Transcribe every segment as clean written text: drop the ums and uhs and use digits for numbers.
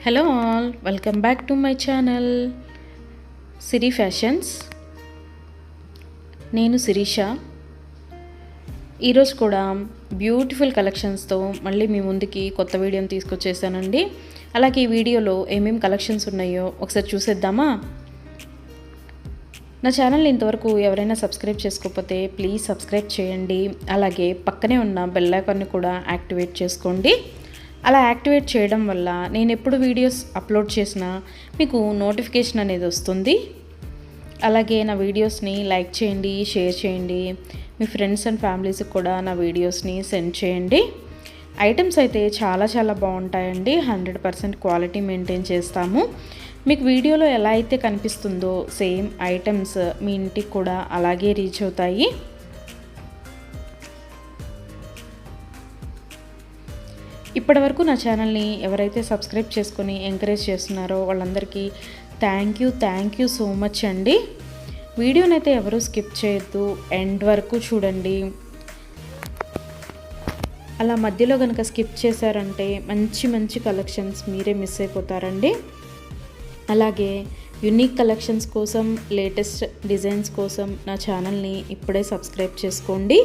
Hello all, welcome back to my channel Siri fashions. నేను శిరీష. ఈరోజు కూడా బ్యూటిఫుల్ కలెక్షన్స్తో మళ్ళీ మీ ముందుకి కొత్త వీడియోని తీసుకొచ్చేసానండి. అలాగే ఈ వీడియోలో ఏమేమి కలెక్షన్స్ ఉన్నాయో ఒకసారి చూసేద్దామా? నా ఛానల్ని ఇంతవరకు ఎవరైనా సబ్స్క్రైబ్ చేసుకోకపోతే ప్లీజ్ సబ్స్క్రైబ్ చేయండి. అలాగే పక్కనే ఉన్న బెల్ ఐకాన్ని కూడా యాక్టివేట్ చేసుకోండి. అలా యాక్టివేట్ చేయడం వల్ల నేను ఎప్పుడు వీడియోస్ అప్లోడ్ చేసినా మీకు నోటిఫికేషన్ అనేది వస్తుంది. అలాగే నా వీడియోస్ని లైక్ చేయండి, షేర్ చేయండి. మీ ఫ్రెండ్స్ అండ్ ఫ్యామిలీస్కి కూడా నా వీడియోస్ని సెండ్ చేయండి. ఐటమ్స్ అయితే చాలా బాగుంటాయండి. 100% క్వాలిటీ మెయింటైన్ చేస్తాము. మీకు వీడియోలో ఎలా అయితే కనిపిస్తుందో సేమ్ ఐటమ్స్ మీ ఇంటికి కూడా అలాగే రీచ్ అవుతాయి. ఇప్పటివరకు నా ఛానల్ని ఎవరైతే సబ్స్క్రైబ్ చేసుకొని ఎంకరేజ్ చేస్తున్నారో వాళ్ళందరికీ థ్యాంక్ యూ సో మచ్ అండి. వీడియోనైతే ఎవరు స్కిప్ చేయొద్దు, ఎండ్ వరకు చూడండి. అలా మధ్యలో కనుక స్కిప్ చేశారంటే మంచి కలెక్షన్స్ మీరే మిస్ అయిపోతారండి. అలాగే యూనిక్ కలెక్షన్స్ కోసం, లేటెస్ట్ డిజైన్స్ కోసం నా ఛానల్ని ఇప్పుడే సబ్స్క్రైబ్ చేసుకోండి.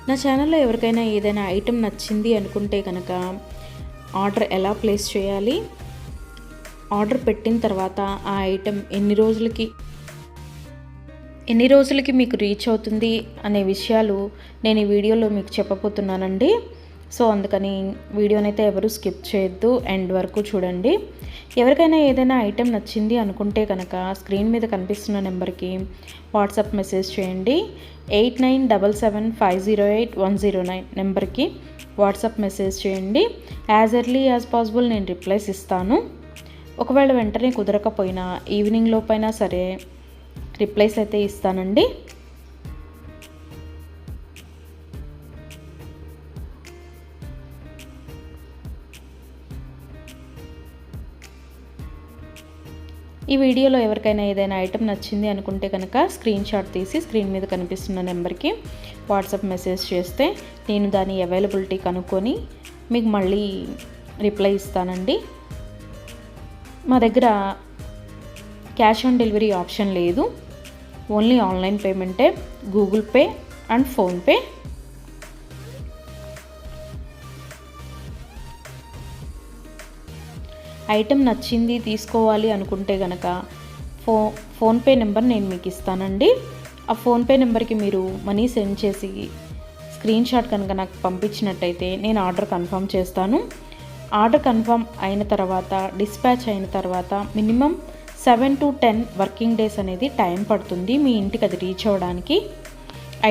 నా ఛానల్లో ఎవరికైనా ఏదైనా ఐటెం నచ్చింది అనుకుంటే కనుక ఆర్డర్ ఎలా ప్లేస్ చేయాలి, ఆర్డర్ పెట్టిన తర్వాత ఆ ఐటెం ఎన్ని రోజులకి మీకు రీచ్ అవుతుంది అనే విషయాలు నేను ఈ వీడియోలో మీకు చెప్పబోతున్నానండి. సో అందుకని వీడియోనైతే ఎవరు స్కిప్ చేయొద్దు, ఎండ్ వరకు చూడండి. ఎవరికైనా ఏదైనా ఐటెం నచ్చింది అనుకుంటే కనుక స్క్రీన్ మీద కనిపిస్తున్న నెంబర్కి వాట్సాప్ మెసేజ్ చేయండి. 8977508109 నెంబర్కి వాట్సాప్ మెసేజ్ చేయండి. యాజ్ ఎర్లీ యాజ్ పాసిబుల్ నేను రిప్లైస్ ఇస్తాను. ఒకవేళ వెంటనే కుదరకపోయినా ఈవినింగ్ లోపైనా సరే రిప్లైస్ అయితే ఇస్తానండి. ఈ వీడియోలో ఎవరికైనా ఏదైనా ఐటెం నచ్చింది అనుకుంటే కనుక స్క్రీన్ షాట్ తీసి స్క్రీన్ మీద కనిపిస్తున్న నెంబర్కి వాట్సాప్ మెసేజ్ చేస్తే నేను దాని అవైలబిలిటీ కనుక్కొని మీకు మళ్ళీ రిప్లై ఇస్తానండి. మా దగ్గర క్యాష్ ఆన్ డెలివరీ ఆప్షన్ లేదు. ఓన్లీ ఆన్లైన్ పేమెంటే, Google Pay and PhonePe. Item నచ్చింది తీసుకోవాలి అనుకుంటే కనుక ఫోన్పే నెంబర్ నేను మీకు ఇస్తానండి. ఆ ఫోన్పే నెంబర్కి మీరు మనీ సెండ్ చేసి స్క్రీన్ షాట్ కనుక నాకు పంపించినట్టయితే నేను ఆర్డర్ కన్ఫర్మ్ చేస్తాను. ఆర్డర్ కన్ఫర్మ్ అయిన తర్వాత, డిస్పాచ్ అయిన తర్వాత మినిమం 7 to 10 వర్కింగ్ డేస్ అనేది టైం పడుతుంది మీ ఇంటికి అది రీచ్ అవ్వడానికి.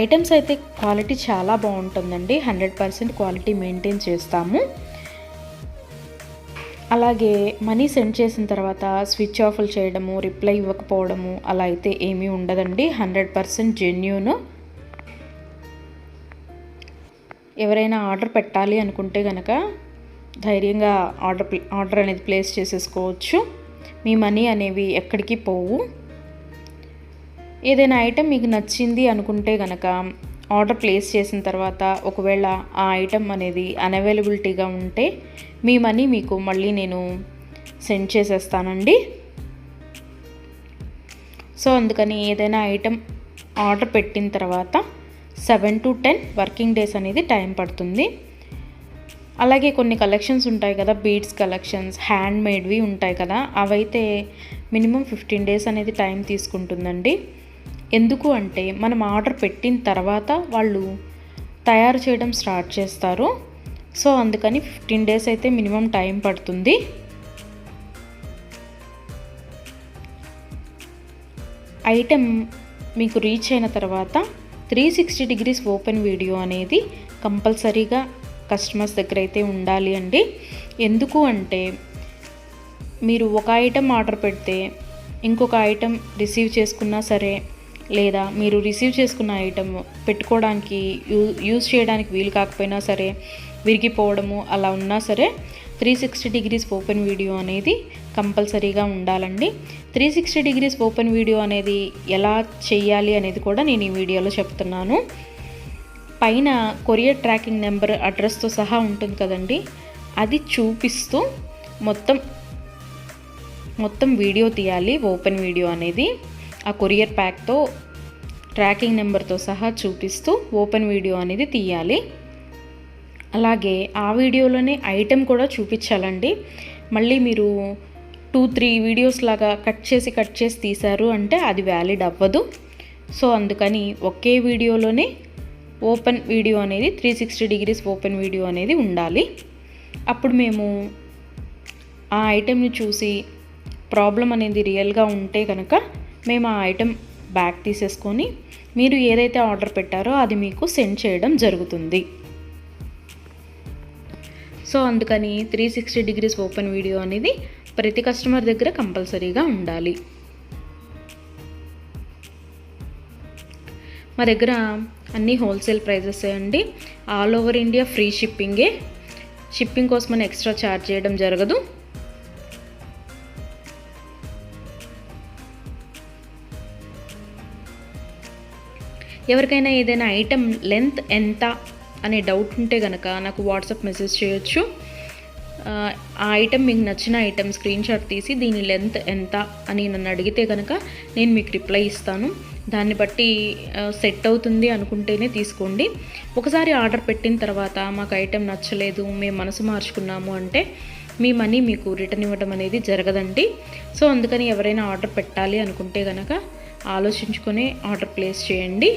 ఐటమ్స్ అయితే క్వాలిటీ చాలా బాగుంటుందండి. 100% క్వాలిటీ మెయింటైన్ చేస్తాము. అలాగే మనీ సెండ్ చేసిన తర్వాత స్విచ్ ఆఫ్లు చేయడము, రిప్లై ఇవ్వకపోవడము అలా అయితే ఏమీ ఉండదండి. 100% జెన్యూన్. ఎవరైనా ఆర్డర్ పెట్టాలి అనుకుంటే కనుక ధైర్యంగా ఆర్డర్ అనేది ప్లేస్ చేసేసుకోవచ్చు. మీ మనీ అనేవి ఎక్కడికి పోవు. ఏదైనా ఐటెం మీకు నచ్చింది అనుకుంటే కనుక ఆర్డర్ ప్లేస్ చేసిన తర్వాత ఒకవేళ ఆ ఐటెం అనేది అన్అవైలబిలిటీగా ఉంటే మీ మనీ మీకు మళ్ళీ నేను సెండ్ చేసేస్తానండి. సో అందుకని ఏదైనా ఐటెం ఆర్డర్ పెట్టిన తర్వాత 7 to 10 వర్కింగ్ డేస్ అనేది టైం పడుతుంది. అలాగే కొన్ని కలెక్షన్స్ ఉంటాయి కదా, బీడ్స్ కలెక్షన్స్, హ్యాండ్ మేడ్వి ఉంటాయి కదా, అవైతే మినిమం 15 డేస్ అనేది టైం తీసుకుంటుందండి. ఎందుకు అంటే మనం ఆర్డర్ పెట్టిన తర్వాత వాళ్ళు తయారు చేయడం స్టార్ట్ చేస్తారు. సో అందుకని 15 డేస్ అయితే మినిమం టైం పడుతుంది. ఐటెం మీకు రీచ్ అయిన తర్వాత 360 degrees ఓపెన్ వీడియో అనేది కంపల్సరీగా కస్టమర్స్ దగ్గర అయితే ఉండాలి అండి. ఎందుకు అంటే మీరు ఒక ఐటెం ఆర్డర్ పెడితే ఇంకొక ఐటెం రిసీవ్ చేసుకున్నా సరే, లేదా మీరు రిసీవ్ చేసుకున్న ఐటెం పెట్టుకోవడానికి యూజ్ చేయడానికి వీలు కాకపోయినా సరే, విరిగిపోవడము అలా ఉన్నా సరే 360 degrees ఓపెన్ వీడియో అనేది కంపల్సరీగా ఉండాలండి. 360 degrees ఓపెన్ వీడియో అనేది ఎలా చేయాలి అనేది కూడా నేను ఈ వీడియోలో చెప్తున్నాను. పైన కొరియర్ ట్రాకింగ్ నెంబర్ అడ్రస్తో సహా ఉంటుంది కదండి, అది చూపిస్తూ మొత్తం వీడియో తీయాలి. ఓపెన్ వీడియో అనేది ఆ కొరియర్ ప్యాక్తో ట్రాకింగ్ నెంబర్తో సహా చూపిస్తూ ఓపెన్ వీడియో అనేది తీయాలి. అలాగే ఆ వీడియోలోనే ఐటెం కూడా చూపించాలండి. మళ్ళీ మీరు 2-3 వీడియోస్ లాగా కట్ చేసి తీశారు అంటే అది వ్యాలిడ్ అవ్వదు. సో అందుకని ఒకే వీడియోలోనే ఓపెన్ వీడియో అనేది 360 డిగ్రీస్ ఓపెన్ వీడియో అనేది ఉండాలి. అప్పుడు మేము ఆ ఐటెంని చూసి ప్రాబ్లం అనేది రియల్గా ఉంటే కనుక మేము ఆ ఐటెం బ్యాక్ తీసేసుకొని మీరు ఏదైతే ఆర్డర్ పెట్టారో అది మీకు సెండ్ చేయడం జరుగుతుంది. సో అందుకని 360 డిగ్రీస్ ఓపెన్ వీడియో అనేది ప్రతి కస్టమర్ దగ్గర కంపల్సరీగా ఉండాలి. మా దగ్గర అన్నీ హోల్సేల్ ప్రైజెస్ అండి. ఆల్ ఓవర్ ఇండియా ఫ్రీ షిప్పింగే. షిప్పింగ్ కోసం మనం ఎక్స్ట్రా ఛార్జ్ చేయడం జరగదు. ఎవరికైనా ఏదైనా ఐటెం లెంత్ ఎంత అనే డౌట్ ఉంటే కనుక నాకు వాట్సాప్ మెసేజ్ చేయొచ్చు. ఆ ఐటెం మీకు నచ్చిన ఐటెం స్క్రీన్ షాట్ తీసి దీని లెంత్ ఎంత అని నన్ను అడిగితే కనుక నేను మీకు రిప్లై ఇస్తాను. దాన్ని బట్టి సెట్ అవుతుంది అనుకుంటేనే తీసుకోండి. ఒకసారి ఆర్డర్ పెట్టిన తర్వాత మాకు ఐటెం నచ్చలేదు, మేము మనసు మార్చుకున్నాము అంటే మీ మనీ మీకు రిటర్న్ ఇవ్వడం అనేది జరగదండి. సో అందుకని ఎవరైనా ఆర్డర్ పెట్టాలి అనుకుంటే కనుక ఆలోచించుకొని ఆర్డర్ ప్లేస్ చేయండి.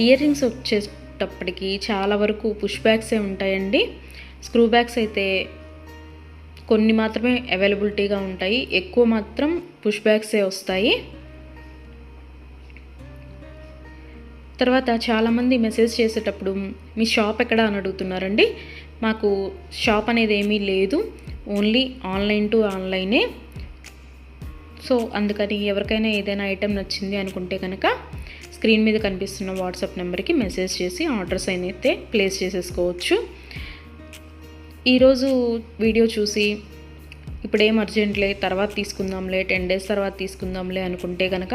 ఇయర్ రింగ్స్ వచ్చేటప్పటికి చాలా వరకు పుష్ బ్యాగ్సే ఉంటాయండి. స్క్రూ బ్యాగ్స్ అయితే కొన్ని మాత్రమే అవైలబిలిటీగా ఉంటాయి, ఎక్కువ మాత్రం పుష్ బ్యాగ్సే వస్తాయి. తర్వాత చాలామంది మెసేజ్ చేసేటప్పుడు మీ షాప్ ఎక్కడ అని అడుగుతున్నారండి. మాకు షాప్ అనేది ఏమీ లేదు, ఓన్లీ ఆన్లైన్ టు ఆన్లైనే. సో అందుకని ఎవరికైనా ఏదైనా ఐటెం నచ్చింది అనుకుంటే కనుక స్క్రీన్ మీద కనిపిస్తున్న వాట్సాప్ నెంబర్కి మెసేజ్ చేసి ఆర్డర్స్ అయితే ప్లేస్ చేసేసుకోవచ్చు. ఈరోజు వీడియో చూసి ఇప్పుడేం అర్జెంట్లే తర్వాత తీసుకుందాంలే, 10 days తర్వాత తీసుకుందాంలే అనుకుంటే కనుక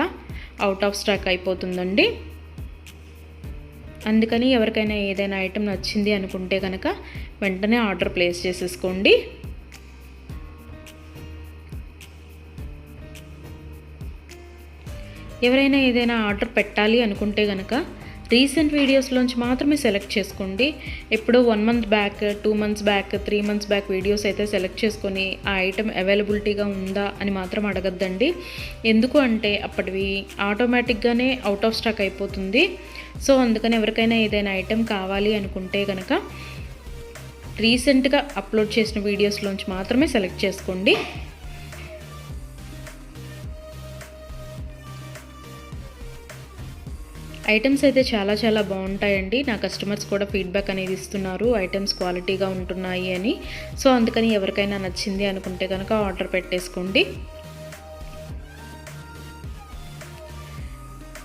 అవుట్ ఆఫ్ స్టాక్ అయిపోతుందండి. అందుకని ఎవరికైనా ఏదైనా ఐటెం నచ్చింది అనుకుంటే కనుక వెంటనే ఆర్డర్ ప్లేస్ చేసేసుకోండి. ఎవరైనా ఏదైనా ఆర్డర్ పెట్టాలి అనుకుంటే కనుక రీసెంట్ వీడియోస్లోంచి మాత్రమే సెలెక్ట్ చేసుకోండి. ఎప్పుడో 1 month back, 2 months back, 3 months back videos అయితే సెలెక్ట్ చేసుకొని ఆ ఐటెం అవైలబిలిటీగా ఉందా అని మాత్రం అడగద్దండి. ఎందుకు అంటే అప్పటివి ఆటోమేటిక్గానే అవుట్ ఆఫ్ స్టాక్ అయిపోతుంది. సో అందుకని ఎవరికైనా ఏదైనా ఐటెం కావాలి అనుకుంటే కనుక రీసెంట్గా అప్లోడ్ చేసిన వీడియోస్లోంచి మాత్రమే సెలెక్ట్ చేసుకోండి. ఐటమ్స్ అయితే చాలా బాగుంటాయండి. నా కస్టమర్స్ కూడా ఫీడ్బ్యాక్ అనేది ఇస్తున్నారు, ఐటమ్స్ క్వాలిటీగా ఉంటున్నాయి అని. సో అందుకని ఎవరికైనా నచ్చింది అనుకుంటే కనుక ఆర్డర్ పెట్టేసుకోండి.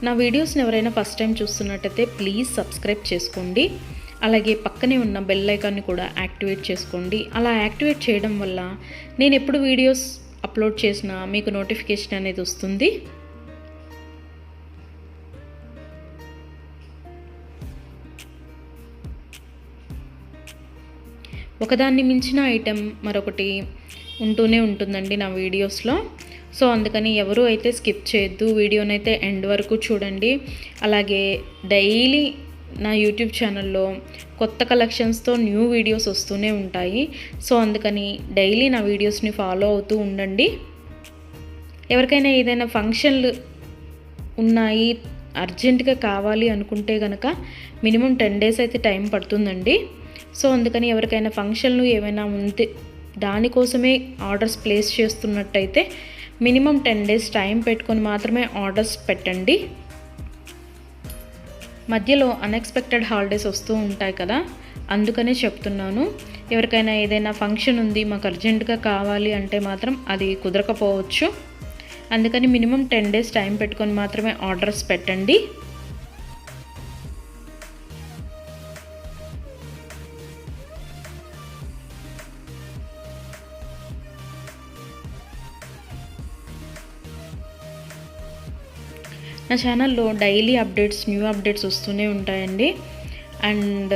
నా వీడియోస్ని ఎవరైనా ఫస్ట్ టైం చూస్తున్నట్టయితే ప్లీజ్ సబ్స్క్రైబ్ చేసుకోండి. అలాగే పక్కనే ఉన్న బెల్ ఐకాన్ని కూడా యాక్టివేట్ చేసుకోండి. అలా యాక్టివేట్ చేయడం వల్ల నేను ఎప్పుడు వీడియోస్ అప్లోడ్ చేసినా మీకు నోటిఫికేషన్ అనేది వస్తుంది. ఒకదాన్ని మించిన ఐటెం మరొకటి ఉంటూనే ఉంటుందండి నా వీడియోస్లో. సో అందుకని ఎవరు అయితే స్కిప్ చేయొద్దు, వీడియోనైతే ఎండ్ వరకు చూడండి. అలాగే డైలీ నా యూట్యూబ్ ఛానల్లో కొత్త కలెక్షన్స్తో న్యూ వీడియోస్ వస్తూనే ఉంటాయి. సో అందుకని డైలీ నా వీడియోస్ని ఫాలో అవుతూ ఉండండి. ఎవరికైనా ఏదైనా ఫంక్షన్లు ఉన్నాయి, అర్జెంటుగా కావాలి అనుకుంటే కనుక మినిమం 10 days అయితే టైం పడుతుందండి. సో అందుకని ఎవరికైనా ఫంక్షన్లు ఏమైనా ఉంటే దానికోసమే ఆర్డర్స్ ప్లేస్ చేస్తున్నట్టయితే మినిమం 10 days టైం పెట్టుకొని మాత్రమే ఆర్డర్స్ పెట్టండి. మధ్యలో అన్ఎక్స్పెక్టెడ్ హాలిడేస్ వస్తూ ఉంటాయి కదా, అందుకనే చెప్తున్నాను. ఎవరికైనా ఏదైనా ఫంక్షన్ ఉంది మాకు అర్జెంటుగా కావాలి అంటే మాత్రం అది కుదరకపోవచ్చు. అందుకని మినిమం 10 days టైం పెట్టుకొని మాత్రమే ఆర్డర్స్ పెట్టండి. నా ఛానల్లో డైలీ అప్డేట్స్, న్యూ అప్డేట్స్ వస్తూనే ఉంటాయండి. అండ్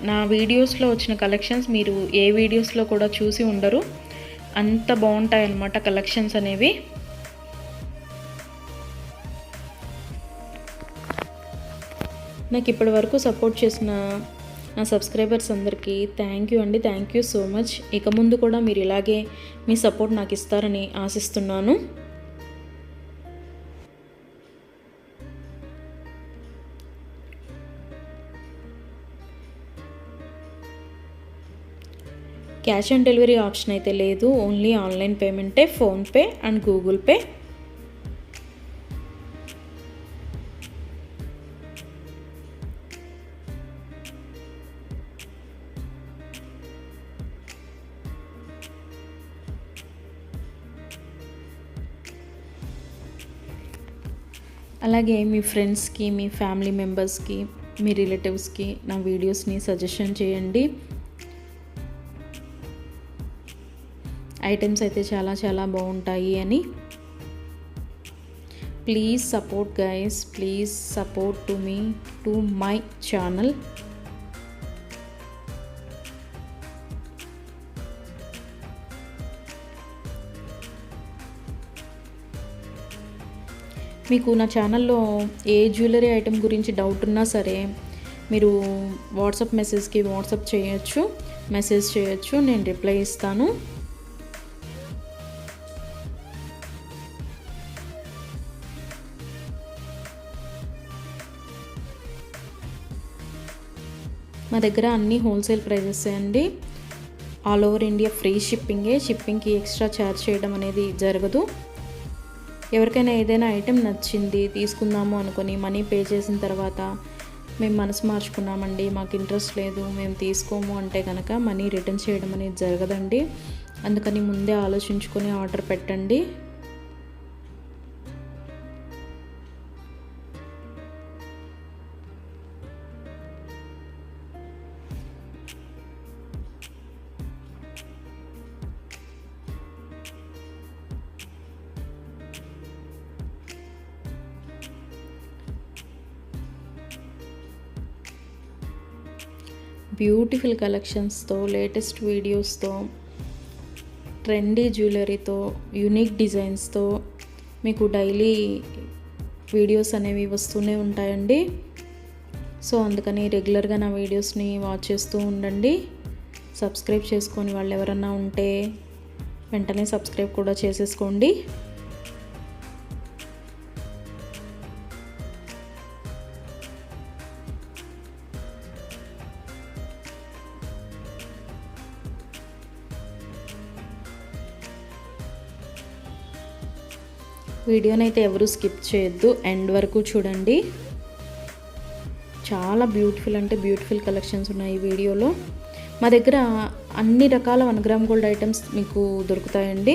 నా వీడియోస్లో వచ్చిన కలెక్షన్స్ మీరు ఏ వీడియోస్లో కూడా చూసి ఉండరు, అంత బాగుంటాయి అన్నమాట కలెక్షన్స్ అనేవి. నాకు ఇప్పటి వరకు సపోర్ట్ చేసిన నా సబ్స్క్రైబర్స్ అందరికీ థ్యాంక్ యూ అండి. Thank you so much. ఇక ముందు కూడా మీరు ఇలాగే మీ సపోర్ట్ నాకు ఇస్తారని ఆశిస్తున్నాను. క్యాష్ ఆన్ డెలివరీ ఆప్షన్ అయితే లేదు, ఓన్లీ ఆన్లైన్ పేమెంటే, ఫోన్పే అండ్ గూగుల్ పే. అలాగే మీ ఫ్రెండ్స్కి, మీ ఫ్యామిలీ మెంబర్స్కి, మీ రిలేటివ్స్కి నా వీడియోస్ని సజెషన్ చేయండి. ఐటమ్స్ అయితే చాలా చాలా బాగుంటాయి అని. Please support guys, please support to me, to my channel. మీకు నా ఛానల్లో ఏ జ్యువెలరీ ఐటెం గురించి డౌట్ ఉన్నా సరే మీరు వాట్సాప్ మెసేజ్కి మెసేజ్ చేయొచ్చు, నేను రిప్లై ఇస్తాను. మా దగ్గర అన్నీ హోల్సేల్ ప్రైజెస్ అండి. ఆల్ ఓవర్ ఇండియా ఫ్రీ షిప్పింగ్కి ఎక్స్ట్రా ఛార్జ్ చేయడం అనేది జరగదు. ఎవరికైనా ఏదైనా ఐటెం నచ్చింది తీసుకుందాము అనుకొని మనీ పే చేసిన తర్వాత మేము మనసు మార్చుకున్నామండి, మాకు ఇంట్రెస్ట్ లేదు, మేము తీసుకోము అంటే కనుక మనీ రిటర్న్ చేయడం అనేది జరగదండి. అందుకని ముందే ఆలోచించుకొని ఆర్డర్ పెట్టండి. బ్యూటిఫుల్ కలెక్షన్స్తో, లేటెస్ట్ వీడియోస్తో, ట్రెండీ జ్యువెలరీతో, యూనిక్ డిజైన్స్తో మీకు డైలీ వీడియోస్ అనేవి వస్తూనే ఉంటాయండి. సో అందుకని రెగ్యులర్గా నా వీడియోస్ని వాచ్ చేస్తూ ఉండండి. సబ్స్క్రైబ్ చేసుకొని వాళ్ళు ఎవరన్నా ఉంటే వెంటనే సబ్స్క్రైబ్ కూడా చేసేసుకోండి. వీడియోనైతే ఎవరు స్కిప్ చేయొద్దు, ఎండ్ వరకు చూడండి. చాలా బ్యూటిఫుల్ అంటే బ్యూటిఫుల్ కలెక్షన్స్ ఉన్నాయి ఈ వీడియోలో. మా దగ్గర అన్ని రకాల 1 గ్రామ్ గోల్డ్ ఐటమ్స్ మీకు దొరుకుతాయండి.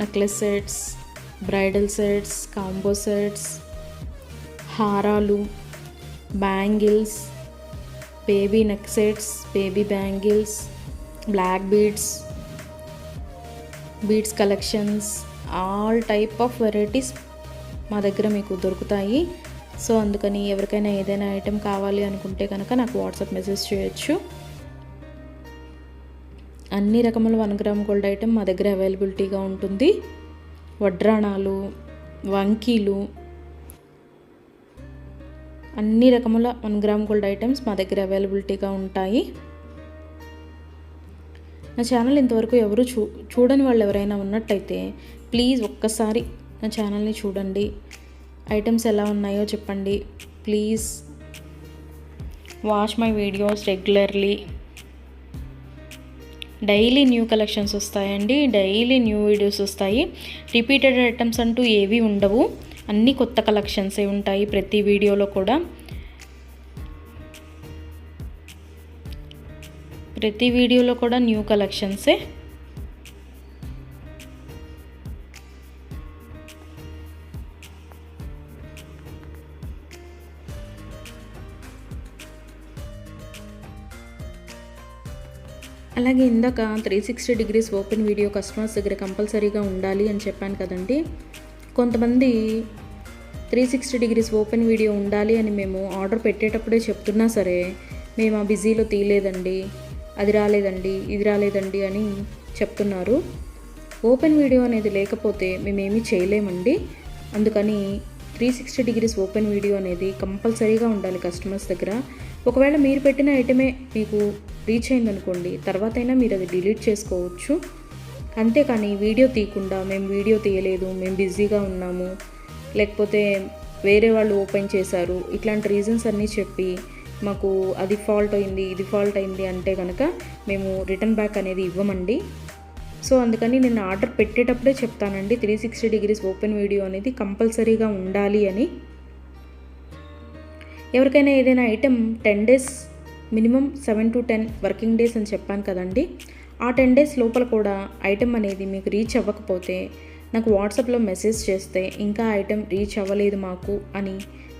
Necklace sets, bridal sets, combo sets, హారాలు, bangles, baby neck sets, baby bangles, black beads collections, all type of varieties మా దగ్గర మీకు దొరుకుతాయి. సో అందుకని ఎవరికైనా ఏదైనా ఐటెం కావాలి అనుకుంటే కనుక నాకు వాట్సాప్ మెసేజ్ చేయొచ్చు. అన్ని రకముల 1 గ్రామ్ గోల్డ్ ఐటెం మా దగ్గర అవైలబిలిటీగా ఉంటుంది. వడ్రాణాలు, వంకీలు, అన్ని రకముల 1 గ్రామ్ గోల్డ్ ఐటమ్స్ మా దగ్గర అవైలబిలిటీగా ఉంటాయి. నా ఛానల్ ఇంతవరకు ఎవరు చూడని వాళ్ళు ఎవరైనా ఉన్నట్టయితే ప్లీజ్ ఒక్కసారి నా ఛానల్ని చూడండి, ఐటమ్స్ ఎలా ఉన్నాయో చెప్పండి. Please watch my videos regularly. Daily new collections వస్తాయండి, డైలీ న్యూ వీడియోస్ వస్తాయి. రిపీటెడ్ ఐటమ్స్ అంటూ ఏవి ఉండవు, అన్నీ కొత్త కలెక్షన్సే ఉంటాయి ప్రతి వీడియోలో కూడా. ప్రతి వీడియోలో కూడా న్యూ కలెక్షన్సే. అలాగే ఇందాక 360 డిగ్రీస్ ఓపెన్ వీడియో కస్టమర్స్ దగ్గర కంపల్సరీగా ఉండాలి అని చెప్పాను కదండి. కొంతమంది 360 డిగ్రీస్ ఓపెన్ వీడియో ఉండాలి అని మేము ఆర్డర్ పెట్టేటప్పుడే చెప్తున్నా సరే మేము ఆ బిజీలో తీయలేదండి, అది రాలేదండి, ఇది రాలేదండి అని చెప్తున్నారు. ఓపెన్ వీడియో అనేది లేకపోతే మేమేమీ చేయలేమండి. అందుకని 360 డిగ్రీస్ ఓపెన్ వీడియో అనేది కంపల్సరీగా ఉండాలి కస్టమర్స్ దగ్గర. ఒకవేళ మీరు పెట్టిన ఐటమే మీకు రీచ్ అయిందనుకోండి, తర్వాత అయినా మీరు అది డిలీట్ చేసుకోవచ్చు. అంతేకాని వీడియో తీయకుండా మేము వీడియో తీయలేదు, మేము బిజీగా ఉన్నాము, లేకపోతే వేరే వాళ్ళు ఓపెన్ చేశారు, ఇట్లాంటి రీజన్స్ అన్నీ చెప్పి మాకు అది ఫాల్ట్ అయింది, ఇది ఫాల్ట్ అయింది అంటే కనుక మేము రిటర్న్ బ్యాక్ అనేది ఇవ్వమండి. సో అందుకని నేను ఆర్డర్ పెట్టేటప్పుడే చెప్తానండి 360 డిగ్రీస్ ఓపెన్ వీడియో అనేది కంపల్సరీగా ఉండాలి అని. ఎవరికైనా ఏదైనా item 10 days minimum 7 to 10 working days అని చెప్పాను కదండి. ఆ 10 డేస్ లోపల కూడా ఐటెం అనేది మీకు రీచ్ అవ్వకపోతే నాకు వాట్సాప్లో మెసేజ్ చేస్తే, ఇంకా ఐటెం రీచ్ అవ్వలేదు మాకు అని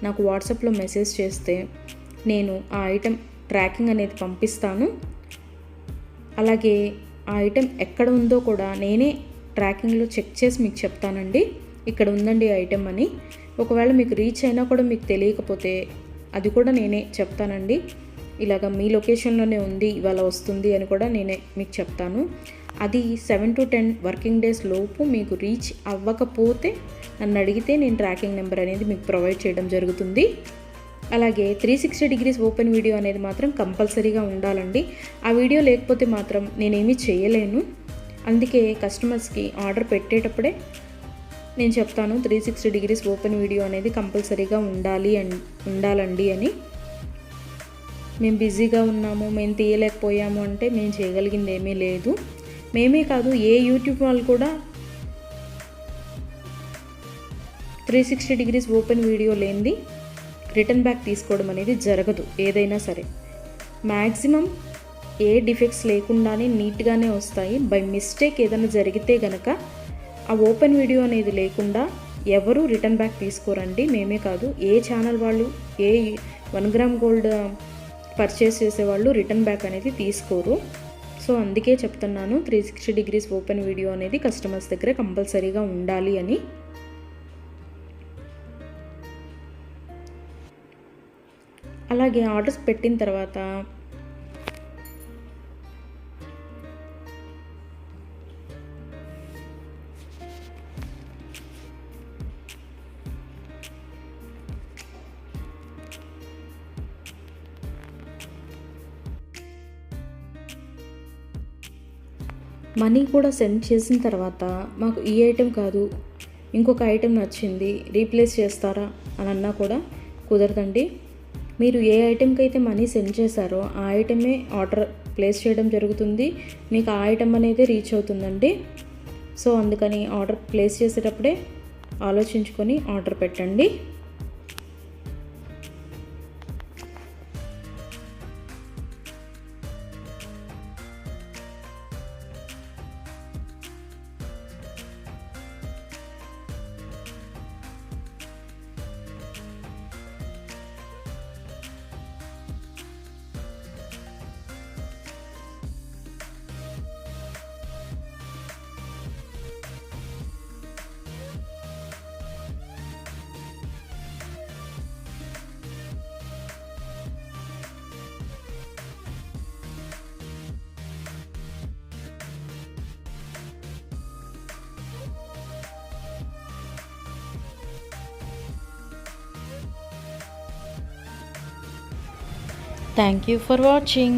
నాకు వాట్సాప్లో మెసేజ్ చేస్తే నేను ఆ ఐటెం ట్రాకింగ్ అనేది పంపిస్తాను. అలాగే ఆ ఐటెం ఎక్కడ ఉందో కూడా నేనే ట్రాకింగ్లో చెక్ చేసి మీకు చెప్తానండి, ఇక్కడ ఉందండి ఐటెం అని. ఒకవేళ మీకు రీచ్ అయినా కూడా మీకు తెలియకపోతే అది కూడా నేనే చెప్తానండి, ఇలాగ మీ లొకేషన్లోనే ఉంది, ఇవాళ వస్తుంది అని కూడా నేనే మీకు చెప్తాను. అది 7 to 10 వర్కింగ్ డేస్ లోపు మీకు రీచ్ అవ్వకపోతే నన్ను అడిగితే నేను ట్రాకింగ్ నెంబర్ అనేది మీకు ప్రొవైడ్ చేయడం జరుగుతుంది. అలాగే 360 డిగ్రీస్ ఓపెన్ వీడియో అనేది మాత్రం కంపల్సరీగా ఉండాలండి. ఆ వీడియో లేకపోతే మాత్రం నేనేమీ చేయలేను. అందుకే కస్టమర్స్కి ఆర్డర్ పెట్టేటప్పుడే నేను చెప్తాను 360 డిగ్రీస్ ఓపెన్ వీడియో అనేది కంపల్సరీగా ఉండాలండి అని. మేము బిజీగా ఉన్నాము, మేము తీయలేకపోయాము అంటే మేము చేయగలిగింది ఏమీ లేదు. మేమే కాదు, ఏ యూట్యూబ్ వాళ్ళు కూడా 360 డిగ్రీస్ ఓపెన్ వీడియో లేనిది రిటర్న్ బ్యాక్ తీసుకోవడం అనేది జరగదు. ఏదైనా సరే మ్యాక్సిమం ఏ డిఫెక్ట్స్ లేకుండానే నీట్గానే వస్తాయి. బై మిస్టేక్ ఏదైనా జరిగితే గనక ఆ ఓపెన్ వీడియో అనేది లేకుండా ఎవరు రిటర్న్ బ్యాక్ తీసుకోరండి. మేమే కాదు, ఏ ఛానల్ వాళ్ళు, ఏ 1 గ్రామ్ గోల్డ్ పర్చేస్ చేసేవాళ్ళు రిటర్న్ బ్యాక్ అనేది తీసుకోరు. సో అందుకే చెప్తున్నాను 360 డిగ్రీస్ ఓపెన్ వీడియో అనేది కస్టమర్స్ దగ్గర కంపల్సరీగా ఉండాలి అని. అలాగే ఆర్డర్స్ పెట్టిన తర్వాత మనీ కూడా సెండ్ చేసిన తర్వాత మాకు ఈ ఐటెం కాదు, ఇంకొక ఐటెం నచ్చింది, రీప్లేస్ చేస్తారా అని అన్నా కూడా కుదరదండి. మీరు ఏ ఐటెంకి అయితే మనీ సెండ్ చేశారో ఆ ఐటమే ఆర్డర్ ప్లేస్ చేయడం జరుగుతుంది. మీకు ఆ ఐటెం అనేది రీచ్ అవుతుందండి. సో అందుకని ఆర్డర్ ప్లేస్ చేసేటప్పుడే ఆలోచించుకొని ఆర్డర్ పెట్టండి. Thank you for watching.